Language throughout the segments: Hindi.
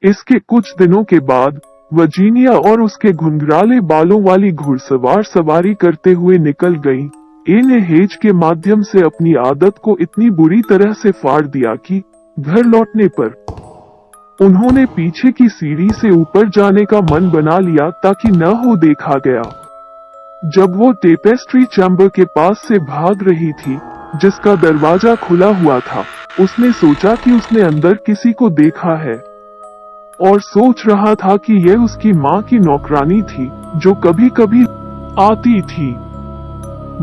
इसके कुछ दिनों के बाद वर्जीनिया और उसके घुंघराले बालों वाली घुड़सवार सवारी करते हुए निकल गईं। ए ने हेज के माध्यम से अपनी आदत को इतनी बुरी तरह से फाड़ दिया कि घर लौटने पर उन्होंने पीछे की सीढ़ी से ऊपर जाने का मन बना लिया ताकि न हो देखा गया। जब वो टेपेस्ट्री चैम्बर के पास से भाग रही थी, जिसका दरवाजा खुला हुआ था, उसने सोचा कि उसने अंदर किसी को देखा है और सोच रहा था कि यह उसकी माँ की नौकरानी थी जो कभी कभी आती थी।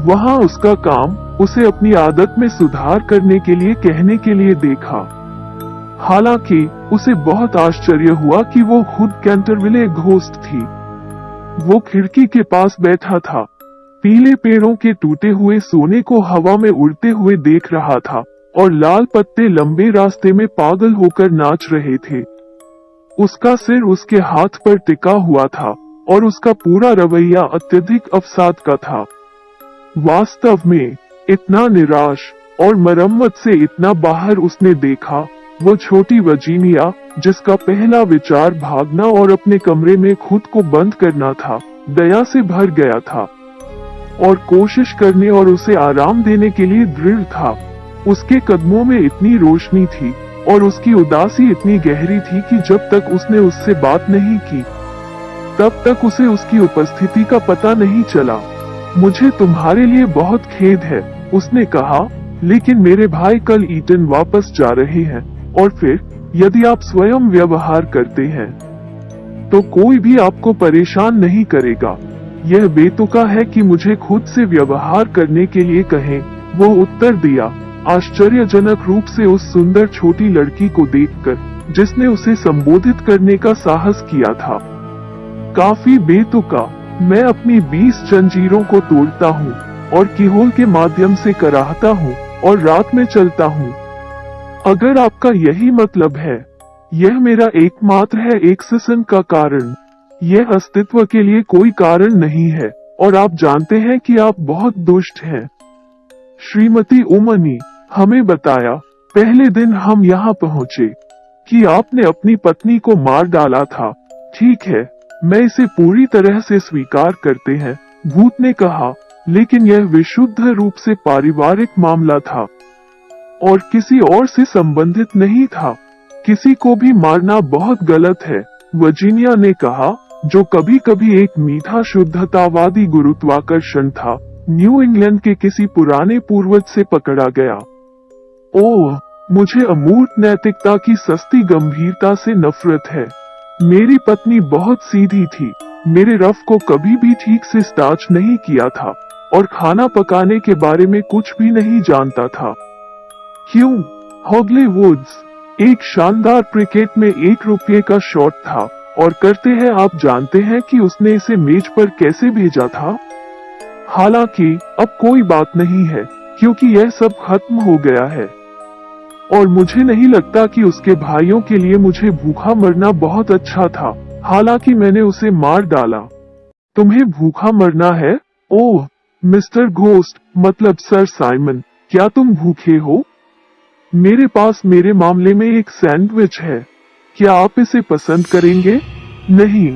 वहाँ उसका काम उसे अपनी आदत में सुधार करने के लिए कहने के लिए देखा। हालांकि उसे बहुत आश्चर्य हुआ कि वो खुद कैंटरविले घोस्ट थी। वो खिड़की के पास बैठा था, पीले पेड़ों के टूटे हुए सोने को हवा में उड़ते हुए देख रहा था और लाल पत्ते लंबे रास्ते में पागल होकर नाच रहे थे। उसका सिर उसके हाथ पर टिका हुआ था और उसका पूरा रवैया अत्यधिक अवसाद का था। वास्तव में इतना निराश और मरम्मत से इतना बाहर उसने देखा। वो छोटी वर्जीनिया, जिसका पहला विचार भागना और अपने कमरे में खुद को बंद करना था, दया से भर गया था और कोशिश करने और उसे आराम देने के लिए दृढ़ था। उसके कदमों में इतनी रोशनी थी और उसकी उदासी इतनी गहरी थी कि जब तक उसने उससे बात नहीं की, तब तक उसे उसकी उपस्थिति का पता नहीं चला। मुझे तुम्हारे लिए बहुत खेद है, उसने कहा, लेकिन मेरे भाई कल ईटन वापस जा रहे हैं और फिर यदि आप स्वयं व्यवहार करते हैं तो कोई भी आपको परेशान नहीं करेगा। यह बेतुका है कि मुझे खुद से व्यवहार करने के लिए कहें। वो उत्तर दिया, आश्चर्यजनक रूप से उस सुंदर छोटी लड़की को देखकर जिसने उसे संबोधित करने का साहस किया था। काफी बेतुका। मैं अपनी 20 जंजीरों को तोड़ता हूँ और कीहोल के माध्यम से कराहता हूँ और रात में चलता हूँ। अगर आपका यही मतलब है, यह मेरा एकमात्र है एक्सेशन का कारण। यह अस्तित्व के लिए कोई कारण नहीं है और आप जानते हैं कि आप बहुत दुष्ट हैं। श्रीमती ओमनी हमें बताया पहले दिन हम यहाँ पहुँचे कि आपने अपनी पत्नी को मार डाला था। ठीक है, मैं इसे पूरी तरह से स्वीकार करते हैं, भूत ने कहा, लेकिन यह विशुद्ध रूप से पारिवारिक मामला था और किसी और से संबंधित नहीं था। किसी को भी मारना बहुत गलत है, वर्जीनिया ने कहा, जो कभी कभी एक मीठा शुद्धतावादी गुरुत्वाकर्षण था, न्यू इंग्लैंड के किसी पुराने पूर्वज से पकड़ा गया। ओह, मुझे अमूर्त नैतिकता की सस्ती गंभीरता से नफरत है। मेरी पत्नी बहुत सीधी थी, मेरे रफ को कभी भी ठीक से स्टार्च नहीं किया था और खाना पकाने के बारे में कुछ भी नहीं जानता था। क्यों? हॉगले वुड्स एक शानदार क्रिकेट में 1 रुपये का शॉट था और करते हैं आप जानते हैं कि उसने इसे मेज पर कैसे भेजा था। हालांकि अब कोई बात नहीं है क्योंकि यह सब खत्म हो गया है और मुझे नहीं लगता कि उसके भाइयों के लिए मुझे भूखा मरना बहुत अच्छा था। हालांकि मैंने उसे मार डाला। तुम्हें भूखा मरना है? ओह मिस्टर घोस्ट, मतलब सर साइमन, क्या तुम भूखे हो? मेरे पास मेरे मामले में एक सैंडविच है, क्या आप इसे पसंद करेंगे? नहीं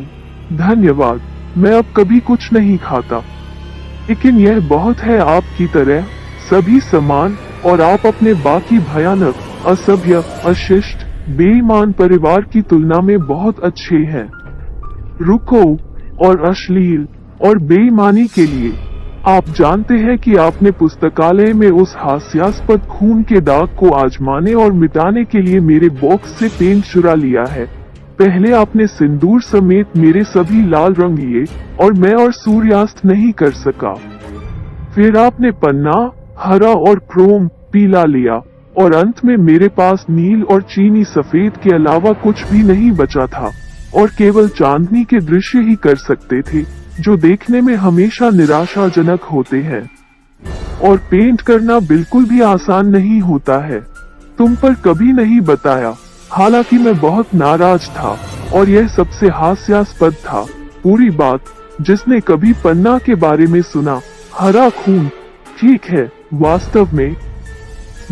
धन्यवाद, मैं अब कभी कुछ नहीं खाता। लेकिन यह बहुत है आपकी तरह, सभी समान, और आप अपने बाकी भयानक, असभ्य, अशिष्ट, बेईमान परिवार की तुलना में बहुत अच्छे हैं। रुको, और अश्लील और बेईमानी के लिए आप जानते हैं कि आपने पुस्तकालय में उस हास्यास्पद खून के दाग को आजमाने और मिटाने के लिए मेरे बॉक्स से पेंट चुरा लिया है। पहले आपने सिंदूर समेत मेरे सभी लाल रंग लिए और मैं और सूर्यास्त नहीं कर सका। फिर आपने पन्ना, हरा और क्रोम पीला लिया और अंत में मेरे पास नील और चीनी सफेद के अलावा कुछ भी नहीं बचा था और केवल चांदनी के दृश्य ही कर सकते थे जो देखने में हमेशा निराशाजनक होते हैं। और पेंट करना बिल्कुल भी आसान नहीं होता है, तुम पर कभी नहीं बताया। हालांकि मैं बहुत नाराज था और यह सबसे हास्यास्पद था। पूरी बात, जिसने कभी पन्ना के बारे में सुना, हरा खून, ठीक है, वास्तव में,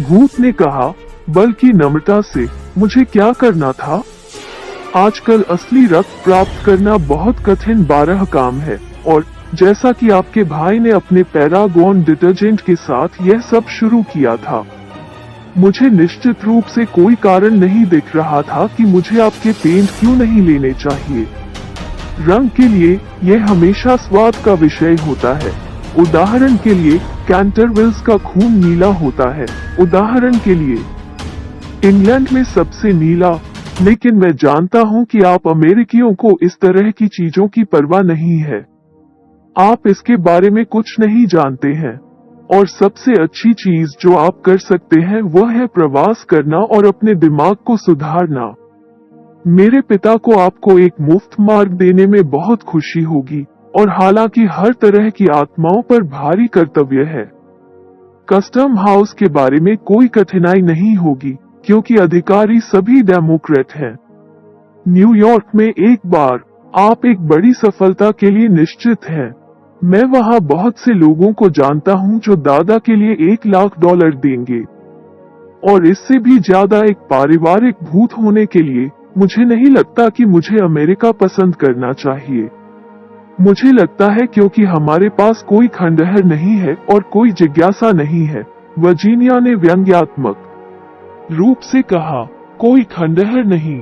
भूत ने कहा, बल्कि नम्रता से, मुझे क्या करना था? आजकल असली रक्त प्राप्त करना बहुत कठिन बारह काम है, और जैसा कि आपके भाई ने अपने पैरागॉन डिटर्जेंट के साथ यह सब शुरू किया था, मुझे निश्चित रूप से कोई कारण नहीं दिख रहा था कि मुझे आपके पेंट क्यों नहीं लेने चाहिए। रंग के लिए यह हमेशा स्वाद का विषय होता है। उदाहरण के लिए कैंटरविल्स का खून नीला होता है, उदाहरण के लिए इंग्लैंड में सबसे नीला। लेकिन मैं जानता हूं कि आप अमेरिकियों को इस तरह की चीजों की परवाह नहीं है। आप इसके बारे में कुछ नहीं जानते हैं, और सबसे अच्छी चीज जो आप कर सकते हैं वह है प्रवास करना और अपने दिमाग को सुधारना। मेरे पिता को आपको एक मुफ्त मार्ग देने में बहुत खुशी होगी, और हालांकि हर तरह की आत्माओं पर भारी कर्तव्य है। कस्टम हाउस के बारे में कोई कठिनाई नहीं होगी, क्योंकि अधिकारी सभी डेमोक्रेट हैं। न्यूयॉर्क में एक बार आप एक बड़ी सफलता के लिए निश्चित हैं। मैं वहां बहुत से लोगों को जानता हूं जो दादा के लिए $1,00,000 देंगे, और इससे भी ज्यादा एक पारिवारिक भूत होने के लिए। मुझे नहीं लगता कि मुझे अमेरिका पसंद करना चाहिए। मुझे लगता है क्योंकि हमारे पास कोई खंडहर नहीं है और कोई जिज्ञासा नहीं है, वर्जीनिया ने व्यंग्यात्मक रूप से कहा। कोई खंडहर नहीं,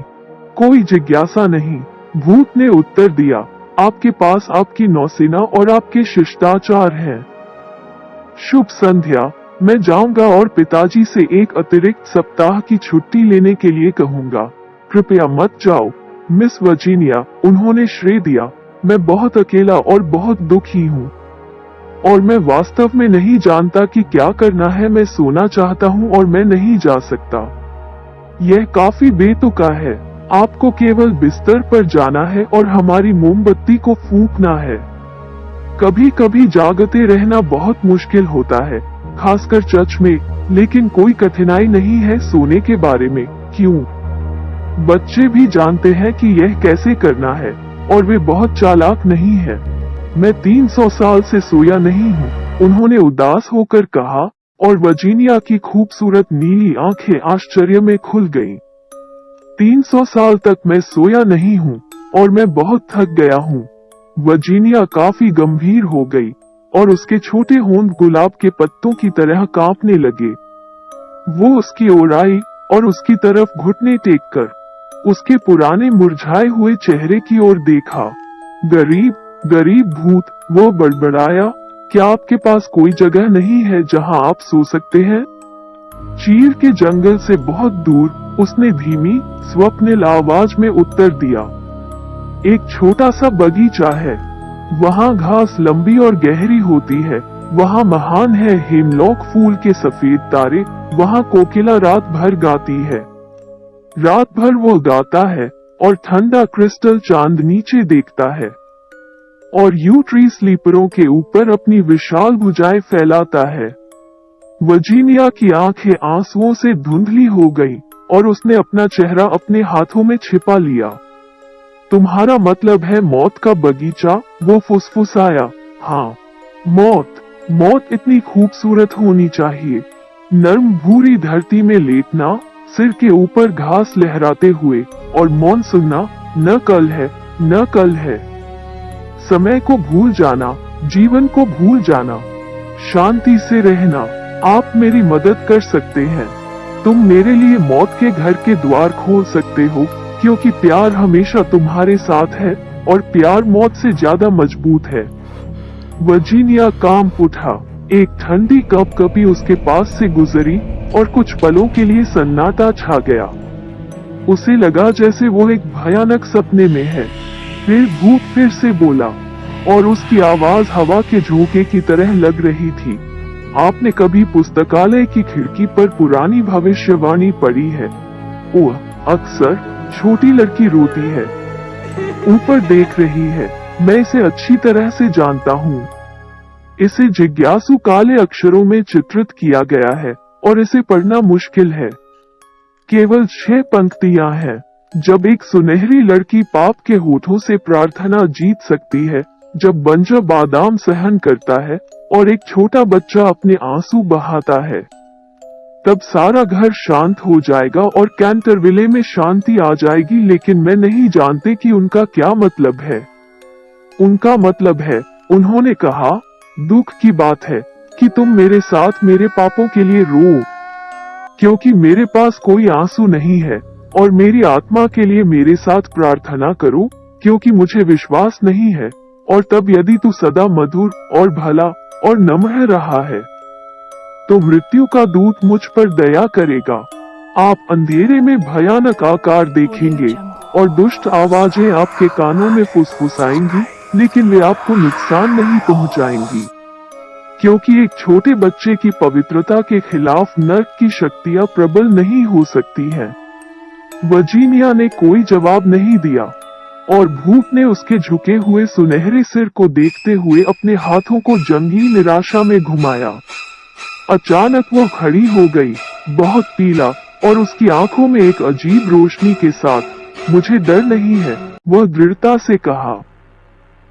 कोई जिज्ञासा नहीं, भूत ने उत्तर दिया। आपके पास आपकी नौसेना और आपके शिष्टाचार हैं। शुभ संध्या। मैं जाऊंगा और पिताजी से एक अतिरिक्त सप्ताह की छुट्टी लेने के लिए कहूंगा। कृपया मत जाओ, मिस वर्जीनिया, उन्होंने श्रेय दिया। मैं बहुत अकेला और बहुत दुखी हूँ, और मैं वास्तव में नहीं जानता कि क्या करना है। मैं सोना चाहता हूँ और मैं नहीं जा सकता। यह काफी बेतुका है। आपको केवल बिस्तर पर जाना है और हमारी मोमबत्ती को फूंकना है। कभी कभी जागते रहना बहुत मुश्किल होता है, खासकर चर्च में, लेकिन कोई कठिनाई नहीं है सोने के बारे में। क्यों? बच्चे भी जानते हैं कि यह कैसे करना है, और वे बहुत चालाक नहीं है। मैं 300 साल से सोया नहीं हूँ, उन्होंने उदास होकर कहा, और वर्जीनिया की खूबसूरत नीली आंखें आश्चर्य में खुल गईं। 300 साल तक मैं सोया नहीं हूँ, और मैं बहुत थक गया हूँ। वर्जीनिया काफी गंभीर हो गई, और उसके छोटे होंठ गुलाब के पत्तों की तरह कांपने लगे। वो उसकी ओर आई और उसकी तरफ घुटने टेककर उसके पुराने मुरझाए हुए चेहरे की ओर देखा। गरीब गरीब भूत, वो बड़बड़ाया, क्या आपके पास कोई जगह नहीं है जहां आप सो सकते हैं? चीर के जंगल से बहुत दूर, उसने धीमी स्वप्निल आवाज में उत्तर दिया। एक छोटा सा बगीचा है, वहाँ घास लंबी और गहरी होती है, वहाँ महान है हेमलॉक फूल के सफेद तारे, वहाँ कोकिला रात भर गाती है। रात भर वो गाता है, और ठंडा क्रिस्टल चांद नीचे देखता है, और यू ट्री स्लीपरों के ऊपर अपनी विशाल भुजाएं फैलाता है। वर्जीनिया की आंखें आंसुओं से धुंधली हो गईं, और उसने अपना चेहरा अपने हाथों में छिपा लिया। तुम्हारा मतलब है मौत का बगीचा? वो फुसफुसाया। हाँ, मौत। मौत इतनी खूबसूरत होनी चाहिए। नर्म भूरी धरती में लेटना, सिर के ऊपर घास लहराते हुए, और मौन सुनना। न कल है, न कल है। समय को भूल जाना, जीवन को भूल जाना, शांति से रहना। आप मेरी मदद कर सकते हैं। तुम मेरे लिए मौत के घर के द्वार खोल सकते हो, क्योंकि प्यार हमेशा तुम्हारे साथ है, और प्यार मौत से ज्यादा मजबूत है। वर्जीनिया कांप उठा। एक ठंडी कपकपी उसके पास से गुजरी, और कुछ पलों के लिए सन्नाटा छा गया। उसे लगा जैसे वो एक भयानक सपने में है। फिर भूत फिर से बोला, और उसकी आवाज हवा के झोंके की तरह लग रही थी। आपने कभी पुस्तकालय की खिड़की पर पुरानी भविष्यवाणी पढ़ी है? ओह, अक्सर छोटी लड़की रोती है, ऊपर देख रही है। मैं इसे अच्छी तरह से जानता हूँ। इसे जिज्ञासु काले अक्षरों में चित्रित किया गया है, और इसे पढ़ना मुश्किल है। केवल 6 पंक्तियां हैं। जब एक सुनहरी लड़की पाप के होठों से प्रार्थना जीत सकती है, जब बंजर बादाम सहन करता है, और एक छोटा बच्चा अपने आंसू बहाता है, तब सारा घर शांत हो जाएगा और कैंटरविले में शांति आ जाएगी। लेकिन मैं नहीं जानते कि उनका क्या मतलब है। उनका मतलब है, उन्होंने कहा, दुख की बात है कि तुम मेरे साथ मेरे पापों के लिए रो, क्योंकि मेरे पास कोई आंसू नहीं है, और मेरी आत्मा के लिए मेरे साथ प्रार्थना करो, क्योंकि मुझे विश्वास नहीं है। और तब यदि तू सदा मधुर और भला और नम्र रहा है, तो मृत्यु का दूत मुझ पर दया करेगा। आप अंधेरे में भयानक आकार देखेंगे और दुष्ट आवाजें आपके कानों में फुसफुसाएंगी, लेकिन वे आपको नुकसान नहीं पहुंचाएंगी, क्योंकि एक छोटे बच्चे की पवित्रता के खिलाफ नर्क की शक्तियां प्रबल नहीं हो सकती हैं। वर्जीनिया ने कोई जवाब नहीं दिया, और भूत ने उसके झुके हुए सुनहरे सिर को देखते हुए अपने हाथों को जंगी निराशा में घुमाया। अचानक वो खड़ी हो गई, बहुत पीला, और उसकी आंखों में एक अजीब रोशनी के साथ। मुझे डर नहीं है, वह दृढ़ता से कहा,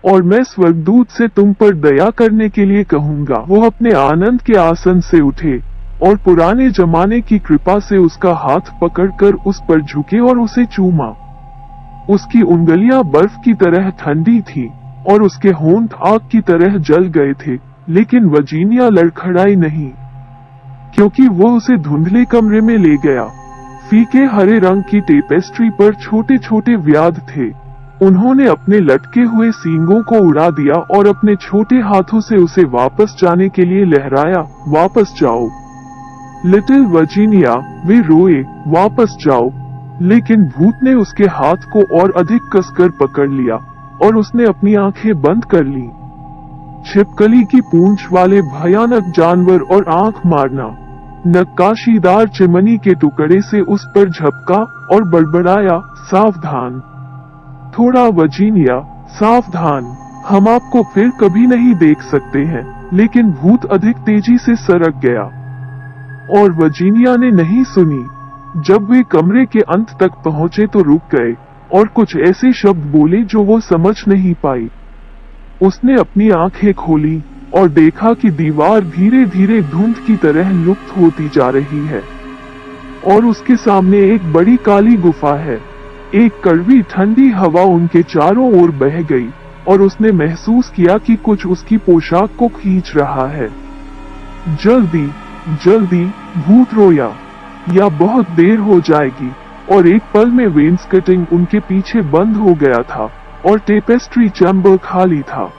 और मैं स्वर्गदूत से तुम पर दया करने के लिए कहूंगा। वो अपने आनंद के आसन से उठे और पुराने जमाने की कृपा से उसका हाथ पकड़कर उस पर झुके और उसे चूमा। उसकी उंगलियां बर्फ की तरह ठंडी थी और उसके होंठ आग की तरह जल गए थे, लेकिन वर्जीनिया लड़खड़ाई नहीं, क्योंकि वो उसे धुंधले कमरे में ले गया। फीके हरे रंग की टेपेस्ट्री पर छोटे छोटे व्याध थे। उन्होंने अपने लटके हुए सींगों को उड़ा दिया और अपने छोटे हाथों से उसे वापस जाने के लिए लहराया, वापस जाओ लिटिल वर्जीनिया। वे रोए, वापस जाओ, लेकिन भूत ने उसके हाथ को और अधिक कसकर पकड़ लिया और उसने अपनी आंखें बंद कर ली। छिपकली की पूंछ वाले भयानक जानवर और आंख मारना नक्काशीदार चिमनी के टुकड़े से उस पर झपका और बड़बड़ाया, सावधान, थोड़ा वर्जीनिया, सावधान, हम आपको फिर कभी नहीं देख सकते हैं। लेकिन भूत अधिक तेजी से सरक गया और वर्जीनिया ने नहीं सुनी। जब वे कमरे के अंत तक पहुंचे तो रुक गए और कुछ ऐसे शब्द बोले जो वो समझ नहीं पाई। उसने अपनी आंखें खोली और देखा कि दीवार धीरे धीरे धुंध की तरह लुप्त होती जा रही है और उसके सामने एक बड़ी काली गुफा है। एक कड़वी ठंडी हवा उनके चारों ओर बह गई और उसने महसूस किया कि कुछ उसकी पोशाक को खींच रहा है। जल्दी जल्दी, भूत रोया, या बहुत देर हो जाएगी। और एक पल में वेन्सकटिंग उनके पीछे बंद हो गया था और टेपेस्ट्री चैम्बर खाली था।